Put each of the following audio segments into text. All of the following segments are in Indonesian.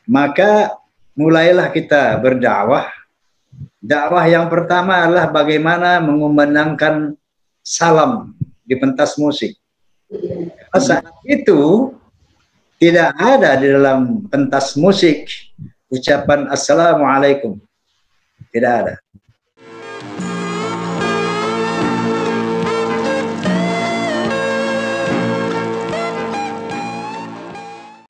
Maka mulailah kita berdakwah. Dakwah yang pertama adalah bagaimana mengumandangkan salam di pentas musik. Saat itu tidak ada di dalam pentas musik ucapan Assalamualaikum. Tidak ada.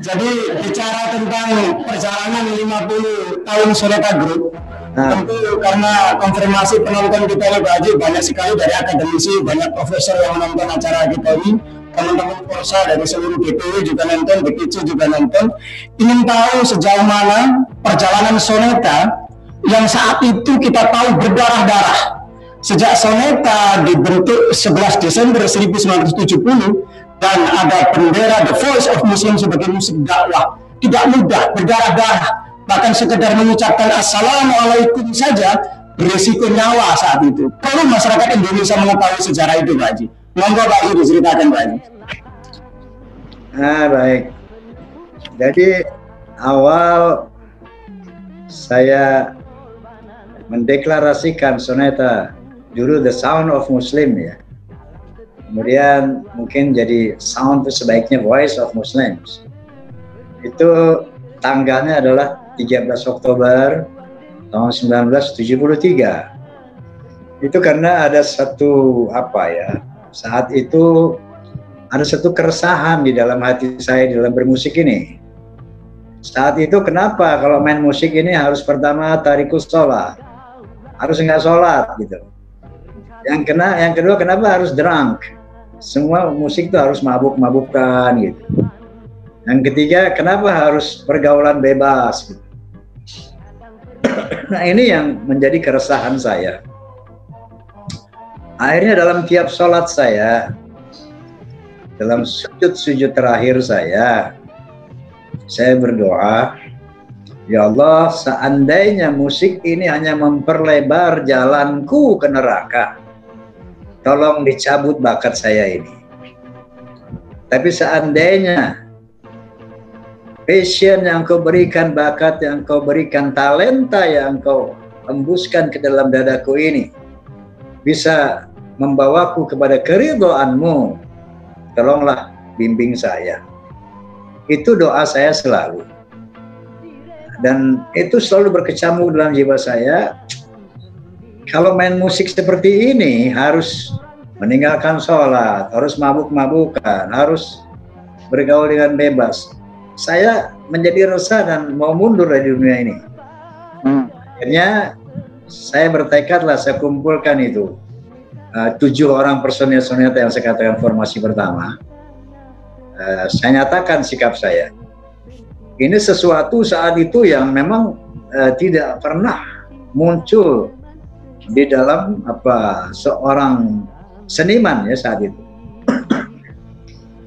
Jadi bicara tentang perjalanan 50 tahun Soneta Group, tentu karena konfirmasi penonton kita ini Pak Haji banyak sekali dari akademisi, banyak profesor yang menonton acara kita ini, teman-teman Polsa dari seluruh DPW juga nonton, DPC juga nonton, ingin tahu sejauh mana perjalanan Soneta yang saat itu kita tahu berdarah-darah. Sejak Soneta dibentuk 11 Desember 1970 dan ada bendera The Voice of Muslim sebagai musik dakwah, tidak mudah, berdarah-darah, bahkan sekedar mengucapkan Assalamualaikum saja berisiko nyawa saat itu. Perlu masyarakat Indonesia mengetahui sejarah itu Pak Haji. Monggo Pak Haji diceritakan Pak Haji. Baik. Jadi awal saya mendeklarasikan Soneta dulu The Sound of Muslim ya. Kemudian mungkin jadi sound itu sebaiknya Voice of Muslims. Itu tanggalnya adalah 13 Oktober tahun 1973. Itu karena ada satu saat itu ada satu keresahan di dalam hati saya di dalam bermusik ini. Saat itu kenapa kalau main musik ini harus pertama tarikus sholat, harus nggak sholat gitu. Yang kedua kenapa harus drunk? Semua musik itu harus mabuk-mabukan gitu. Yang ketiga, kenapa harus pergaulan bebas gitu. Nah ini yang menjadi keresahan saya. Akhirnya dalam tiap sholat saya, dalam sujud-sujud terakhir saya berdoa, ya Allah, seandainya musik ini hanya memperlebar jalanku ke neraka, tolong dicabut bakat saya ini. Tapi seandainya passion yang kau berikan, bakat yang kau berikan, talenta yang kau hembuskan ke dalam dadaku ini bisa membawaku kepada keridhaanmu, tolonglah bimbing saya. Itu doa saya selalu. Dan itu selalu berkecamuk dalam jiwa saya. Kalau main musik seperti ini harus meninggalkan sholat, harus mabuk-mabukan, harus bergaul dengan bebas. Saya menjadi resah dan mau mundur dari dunia ini. Akhirnya saya bertekadlah, saya kumpulkan itu 7 orang personil Soneta yang saya katakan formasi pertama. Saya nyatakan sikap saya. Ini sesuatu saat itu yang memang tidak pernah muncul di dalam seorang seniman ya saat itu.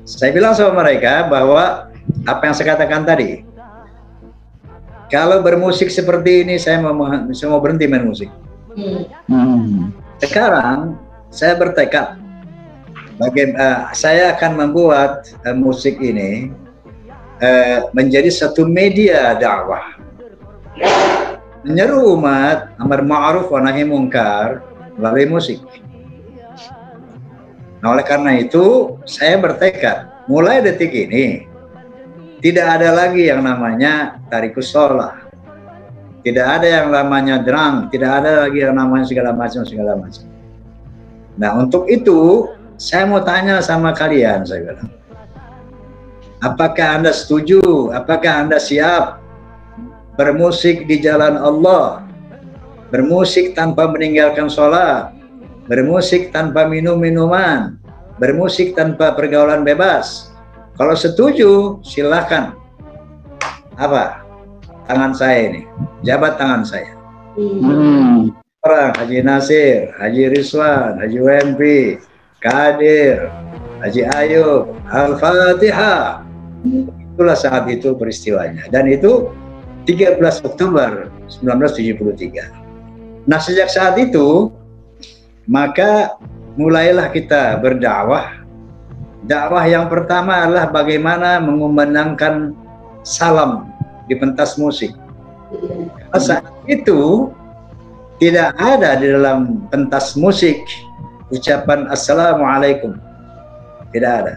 Saya bilang sama mereka bahwa apa yang saya katakan tadi, kalau bermusik seperti ini saya mau berhenti main musik. Sekarang saya bertekad saya akan membuat musik ini menjadi satu media dakwah, menyeru umat amar ma'ruf wa nahi munkar melalui musik. Nah, oleh karena itu saya bertekad mulai detik ini tidak ada lagi yang namanya tarikus sholah, tidak ada yang namanya drunk, tidak ada lagi yang namanya segala macam. Nah, untuk itu saya mau tanya sama kalian, saya bilang, apakah Anda setuju, apakah Anda siap bermusik di jalan Allah, bermusik tanpa meninggalkan sholat, bermusik tanpa minum-minuman, bermusik tanpa pergaulan bebas? Kalau setuju, silakan. Tangan saya ini, jabat tangan saya. Orang Haji Nasir, Haji Rizwan, Haji WMP, Kadir, Haji Ayub, Al-Fatihah. Itulah saat itu peristiwanya. Dan itu 13 Oktober 1973. Nah, sejak saat itu maka mulailah kita berdakwah. Dakwah yang pertama adalah bagaimana mengumandangkan salam di pentas musik. Karena saat itu tidak ada di dalam pentas musik ucapan Assalamualaikum, tidak ada.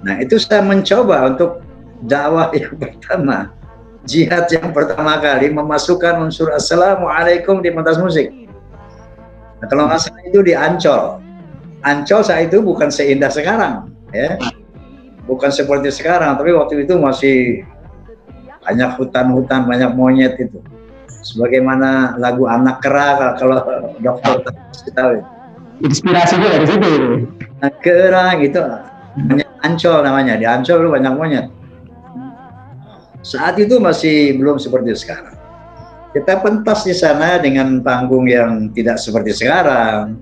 Nah, itu saya mencoba untuk dakwah yang pertama, jihad yang pertama kali, memasukkan unsur Assalamualaikum di pentas musik. Nah, kalau nggak salah itu di Ancol. Ancol saat itu bukan seindah sekarang, ya, bukan seperti sekarang, tapi waktu itu masih banyak hutan-hutan, banyak monyet itu. Sebagaimana lagu Anak Kera, kalau dokter tahu. Inspirasinya dari situ. Anak Kera gitu, Ancol namanya. Di Ancol banyak monyet. Saat itu masih belum seperti sekarang. Kita pentas di sana dengan panggung yang tidak seperti sekarang,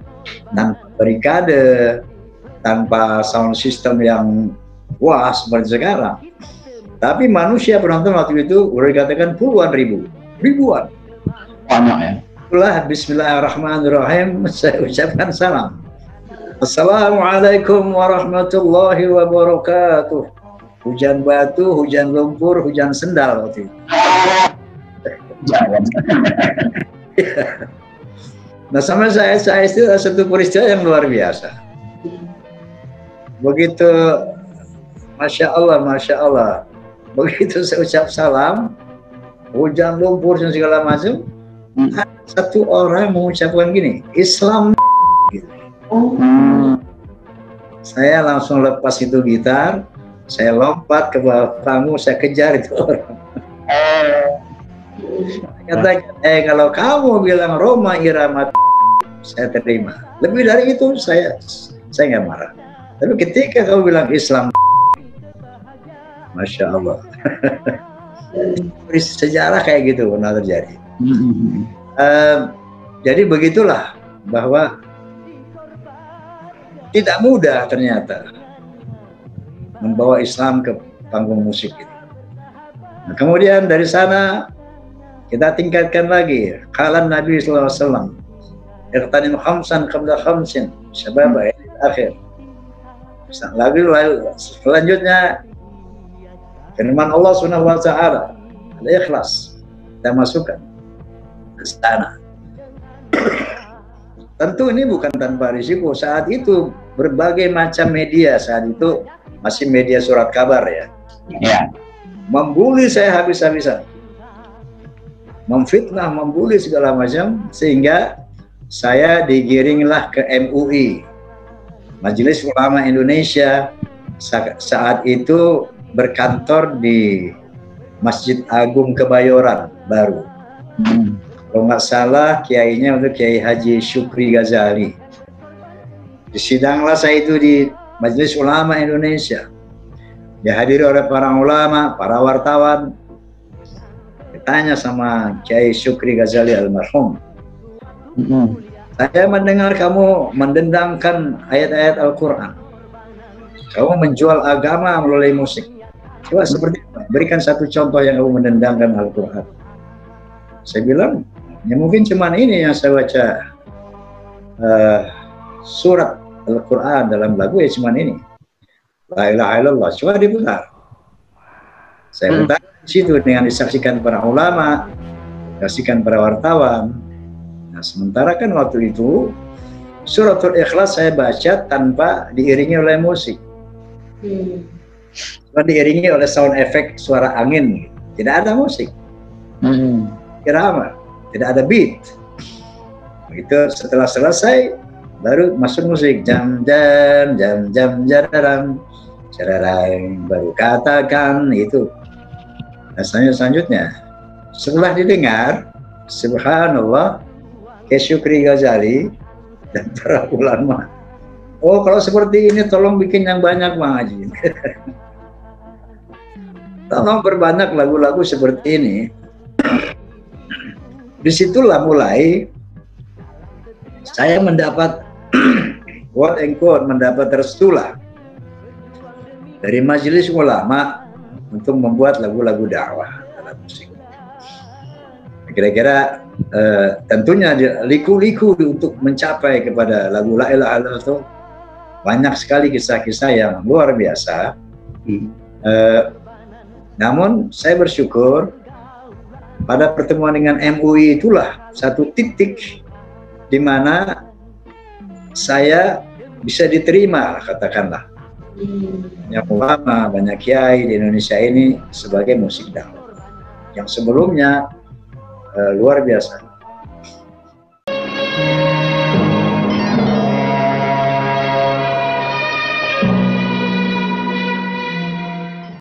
tanpa barikade, tanpa sound system yang wah seperti sekarang. Tapi manusia penonton waktu itu udah dikatakan puluhan ribu, ribuan. Banyak ya. Itulah Bismillahirrahmanirrahim, saya ucapkan salam. Assalamualaikum warahmatullahi wabarakatuh. Hujan batu, hujan lumpur, hujan sendal waktu itu. Jangan. Nah, sama saya itu satu peristiwa yang luar biasa. Begitu, Masya Allah, begitu saya ucap salam, hujan lumpur dan segala macam, ada satu orang mengucapkan gini, Islam. Saya langsung lepas itu gitar, saya lompat ke bawah panggung, saya kejar itu orang. Katakan, kalau kamu bilang Roma Irama, saya terima. Lebih dari itu saya nggak marah. Tapi ketika kamu bilang Islam, Masya Allah. Sejarah kayak gitu pernah terjadi. Jadi begitulah, bahwa tidak mudah ternyata membawa Islam ke panggung musik itu. Nah, kemudian dari sana kita tingkatkan lagi. Kalan Nabi sallallahu alaihi wasallam, "Iqtanim khamsan qabla khamsin, syababa ila akhir." Lalu selanjutnya firman Allah Subhanahu wa taala, Al-Ikhlas, kita masukkan ke sana. Tentu ini bukan tanpa risiko. Saat itu berbagai macam media, saat itu masih media surat kabar ya. Membuli saya habis-habisan, memfitnah, membuli segala macam, sehingga saya digiringlah ke MUI, Majelis Ulama Indonesia. Saat itu berkantor di Masjid Agung Kebayoran baru. Kalau nggak salah kiainya untuk Kiai Haji Syukri Ghazali. Disidanglah saya itu di Majelis Ulama Indonesia. Dihadiri oleh para ulama, para wartawan. Ditanya sama Kiai Syukri Ghazali almarhum. Saya mendengar kamu mendendangkan ayat-ayat Al-Quran. Kamu menjual agama melalui musik. Coba seperti apa? Berikan satu contoh yang kamu mendendangkan Al-Quran. Saya bilang, ya mungkin cuma ini yang saya baca surat Al-Quran dalam lagu, ya cuma ini. La ilaha illallah. Coba diputar. Saya putar di situ dengan disaksikan para ulama, disaksikan para wartawan. Nah, sementara kan waktu itu suratul Ikhlas saya baca tanpa diiringi oleh musik. Diiringi oleh sound effect suara angin. Tidak ada musik. Irama, tidak ada beat. Begitu setelah selesai baru masuk musik, jam jarang baru katakan itu. Nah, selanjutnya setelah didengar, subhanallah, Syukri Ghazali dan para ulama, oh kalau seperti ini tolong bikin yang banyak Bang Haji. Tolong berbanyak lagu-lagu seperti ini. Disitulah mulai saya mendapat quote and quote, mendapat restulah dari majelis ulama untuk membuat lagu-lagu dakwah dalam musik. Kira-kira tentunya liku-liku untuk mencapai kepada lagu La ilaha illallah itu banyak sekali kisah-kisah yang luar biasa. Namun saya bersyukur pada pertemuan dengan MUI itulah satu titik di mana saya bisa diterima, katakanlah, banyak ulama, banyak kiai di Indonesia ini sebagai musik dakwah yang sebelumnya luar biasa.